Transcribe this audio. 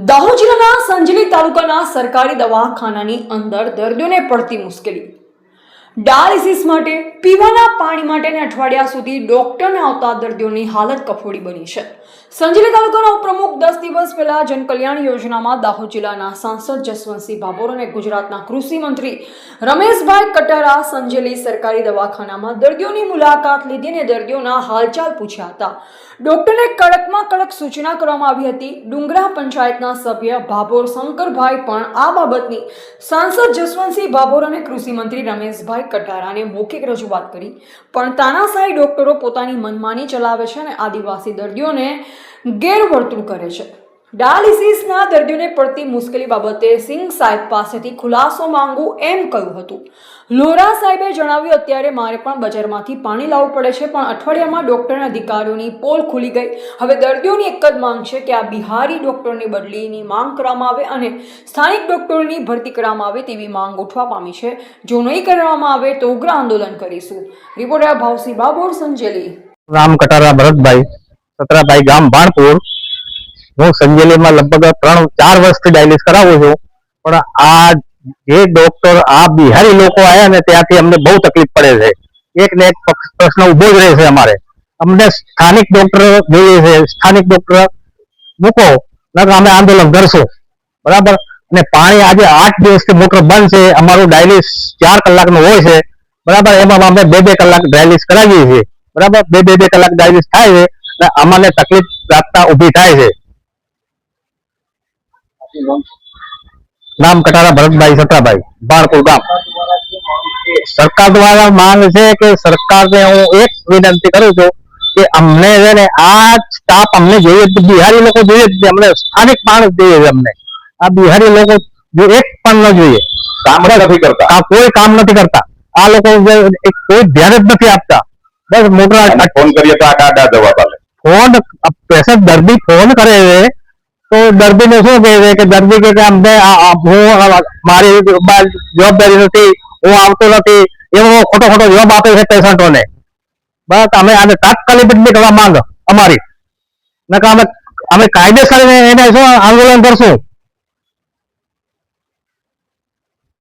દાહોદ જિલ્લાના સંજલી તાલુકાના સરકારી દવાખાનાની અંદર દર્દીઓને પડતી મુશ્કેલી ડાયાલિસિસ માટે પીવાના પાણી માટે અઠવાડિયા સુધી ડોક્ટરને આવતા દર્દીઓની હાલત કફોડી બની છે। સંજલી તાલુકાના ઉપપ્રમુખ 10 દિવસ પહેલા જનકલ્યાણ યોજનામાં દાહોદ જિલ્લાના સાંસદ જસવંતસિંહ ભાભોર અને ગુજરાતના કૃષિ મંત્રી રમેશભાઈ કટારા સંજલી સરકારી દવાખાનામાં દર્દીઓની મુલાકાત લીધી અને દર્દીઓના હાલચાલ પૂછ્યા હતા। ડોક્ટરને કડકમાં કડક સૂચના કરવામાં આવી હતી। ડુંગરા પંચાયતના સભ્ય ભાભોર શંકરભાઈ પણ આ બાબતની સાંસદ જસવંતસિંહ ભાભોર અને કૃષિ મંત્રી રમેશભાઈ કટારાને મૌખિક રજૂઆત કરી, પણ તાનાશાહી ડોક્ટરો પોતાની મનમાની ચલાવે છે અને આદિવાસી દર્દીઓને ગેરવર્તણૂક કરે છે। ડાયાલિસિસના દર્દીઓને પડતી મુશ્કેલી બાબતે સિંઘ સાહેબ પાસેથી ખુલાસો માંગુ એમ કહ્યું હતું। લોરા સાહેબે જણાવ્યું, અત્યારે મારે પણ બજારમાંથી પાણી લાવવું પડે છે, પણ અઠવાડિયામાં ડોક્ટરના અધિકારીઓની પોલ ખુલી ગઈ। હવે દર્દીઓની એક જ માંગ છે કે આ બિહારી ડોક્ટરની બદલીની માંગ કરવામાં આવે અને સ્થાનિક ડોક્ટરોની ભરતી કરવામાં આવે તેવી માંગ ઉઠવા પામી છે। જો નહીં કરવામાં આવે તો ઉગ્ર આંદોલન કરીશું। રિપોર્ટર ભાવસિંહ ભાભોર, સંજેલી। राम कटारा भरतभाई सतराभाई गाम बाणपुर। हूँ संजेली में लगभग 3-4 वर्ष डायलिस करावुं छुं, पण आ जे डॉक्टर आ बिहारी लोग आया ने त्याथी अमने बहु तकलीफ पड़े छे। एक ने एक प्रश्न उभो ज रहे छे। अमारे अमने स्थानिक डॉक्टर जोईए छे, स्थानिक डॉक्टर मूको नहीतर अमे आंदोलन करशुं, बराबर। ने पाणी आजे 8 दिवस थी मोटर बंद छे। अमारुं डायलिस 4 कलाकनुं होय छे, बराबर। एमां अमे 2-2 कलाक डायलिस करावीए छीए, बराबर। 2-2 कलाक डायलिस थाय छे એટલે અમને તકલીફ પ્રાપ્ત ઊભી થાય છે। नाम कटारा भरतभाई सतराभाई बाणपुर गाम। सरकार द्वारा मांग है कि सरकार ने हूँ एक विनंती करूँ छूं कि अमने आ स्टाफ अमने जोईए, बिहारी लोग जोईए, अमने स्थानिक माणस जोईए। अमने आ बिहारी लोग जो एक पण न जोईए, काम नहीं करता, कोई काम नहीं करता। आ लोग कोई ध्यान ज नहीं आपता। बस मोटर फोन करिए तो आटा जवाब आले। फोन पैसे दर्दी फोन करे तो दर्दी ने शू कहे कि दर्दी के अમને મારી જવાબદારી નથી, હું આવતો નથી, એવો ખોટો ખોટો જવાબ આપે છે પેશન્ટોને। બસ અમે આને તાત્કાલિક બદલી કરવા માંગ અમારી, નકર અમે કાયદેસર એને શું આંદોલન કરશું।